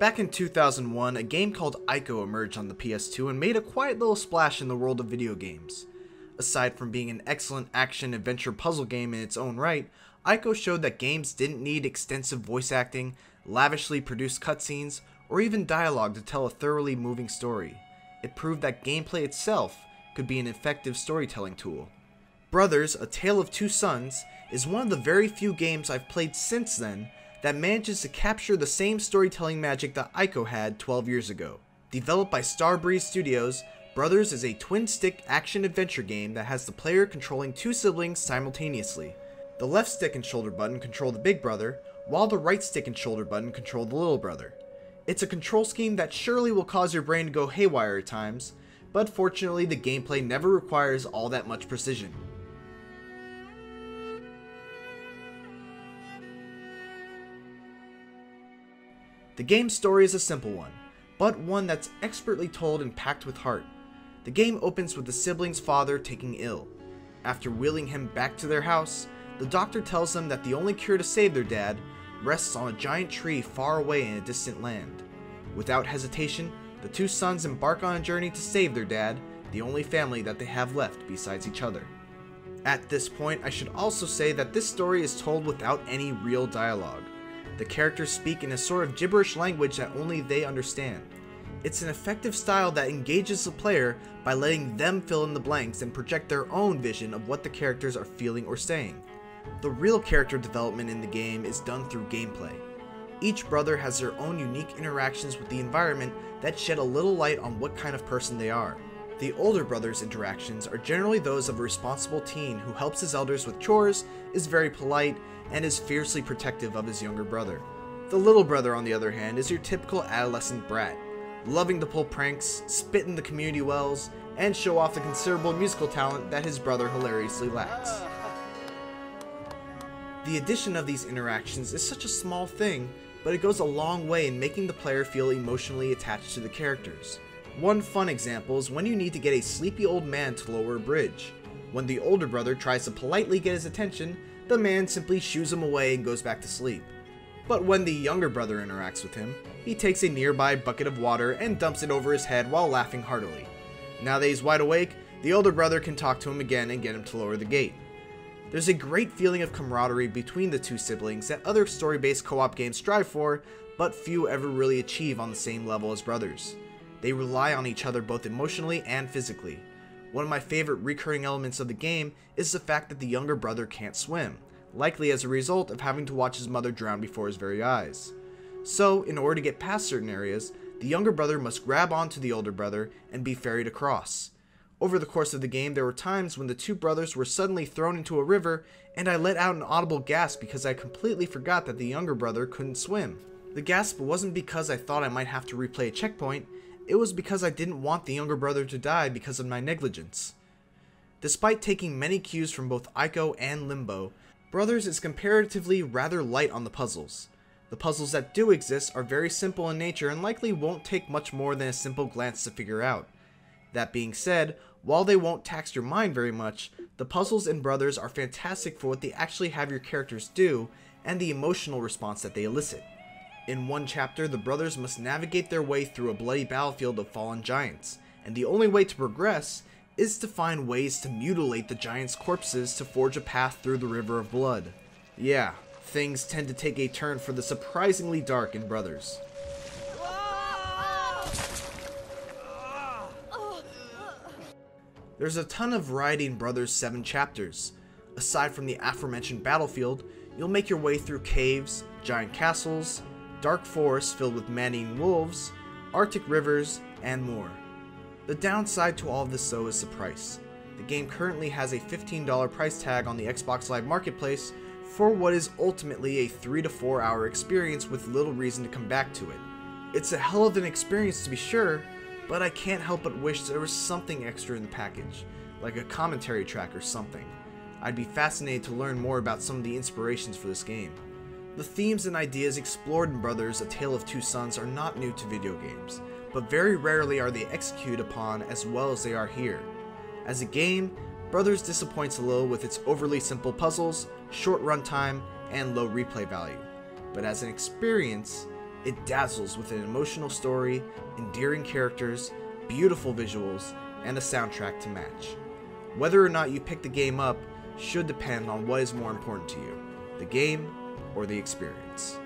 Back in 2001, a game called Ico emerged on the PS2 and made a quiet little splash in the world of video games. Aside from being an excellent action-adventure puzzle game in its own right, Ico showed that games didn't need extensive voice acting, lavishly produced cutscenes, or even dialogue to tell a thoroughly moving story. It proved that gameplay itself could be an effective storytelling tool. Brothers: A Tale of Two Sons is one of the very few games I've played since then that manages to capture the same storytelling magic that Ico had 12 years ago. Developed by Starbreeze Studios, Brothers is a twin-stick action-adventure game that has the player controlling two siblings simultaneously. The left stick and shoulder button control the big brother, while the right stick and shoulder button control the little brother. It's a control scheme that surely will cause your brain to go haywire at times, but fortunately the gameplay never requires all that much precision. The game's story is a simple one, but one that's expertly told and packed with heart. The game opens with the siblings' father taking ill. After wheeling him back to their house, the doctor tells them that the only cure to save their dad rests on a giant tree far away in a distant land. Without hesitation, the two sons embark on a journey to save their dad, the only family that they have left besides each other. At this point, I should also say that this story is told without any real dialogue. The characters speak in a sort of gibberish language that only they understand. It's an effective style that engages the player by letting them fill in the blanks and project their own vision of what the characters are feeling or saying. The real character development in the game is done through gameplay. Each brother has their own unique interactions with the environment that shed a little light on what kind of person they are. The older brother's interactions are generally those of a responsible teen who helps his elders with chores, is very polite, and is fiercely protective of his younger brother. The little brother, on the other hand, is your typical adolescent brat, loving to pull pranks, spit in the community wells, and show off the considerable musical talent that his brother hilariously lacks. The addition of these interactions is such a small thing, but it goes a long way in making the player feel emotionally attached to the characters. One fun example is when you need to get a sleepy old man to lower a bridge. When the older brother tries to politely get his attention, the man simply shoos him away and goes back to sleep. But when the younger brother interacts with him, he takes a nearby bucket of water and dumps it over his head while laughing heartily. Now that he's wide awake, the older brother can talk to him again and get him to lower the gate. There's a great feeling of camaraderie between the two siblings that other story-based co-op games strive for, but few ever really achieve on the same level as brothers. They rely on each other both emotionally and physically. One of my favorite recurring elements of the game is the fact that the younger brother can't swim, likely as a result of having to watch his mother drown before his very eyes. So, in order to get past certain areas, the younger brother must grab onto the older brother and be ferried across. Over the course of the game, there were times when the two brothers were suddenly thrown into a river, and I let out an audible gasp because I completely forgot that the younger brother couldn't swim. The gasp wasn't because I thought I might have to replay a checkpoint, it was because I didn't want the younger brother to die because of my negligence. Despite taking many cues from both Ico and Limbo, Brothers is comparatively rather light on the puzzles. The puzzles that do exist are very simple in nature and likely won't take much more than a simple glance to figure out. That being said, while they won't tax your mind very much, the puzzles in Brothers are fantastic for what they actually have your characters do and the emotional response that they elicit. In one chapter, the brothers must navigate their way through a bloody battlefield of fallen giants, and the only way to progress is to find ways to mutilate the giants' corpses to forge a path through the river of blood. Yeah, things tend to take a turn for the surprisingly dark in Brothers. There's a ton of variety in Brothers' 7 chapters. Aside from the aforementioned battlefield, you'll make your way through caves, giant castles, dark forests filled with man-eating wolves, arctic rivers, and more. The downside to all of this though is the price. The game currently has a $15 price tag on the Xbox Live Marketplace for what is ultimately a 3 to 4 hour experience with little reason to come back to it. It's a hell of an experience to be sure, but I can't help but wish there was something extra in the package, like a commentary track or something. I'd be fascinated to learn more about some of the inspirations for this game. The themes and ideas explored in Brothers: A Tale of Two Sons are not new to video games, but very rarely are they executed upon as well as they are here. As a game, Brothers disappoints a little with its overly simple puzzles, short runtime, and low replay value. But as an experience, It dazzles with an emotional story, endearing characters, beautiful visuals, and a soundtrack to match. Whether or not you pick the game up should depend on what is more important to you, the game or the experience.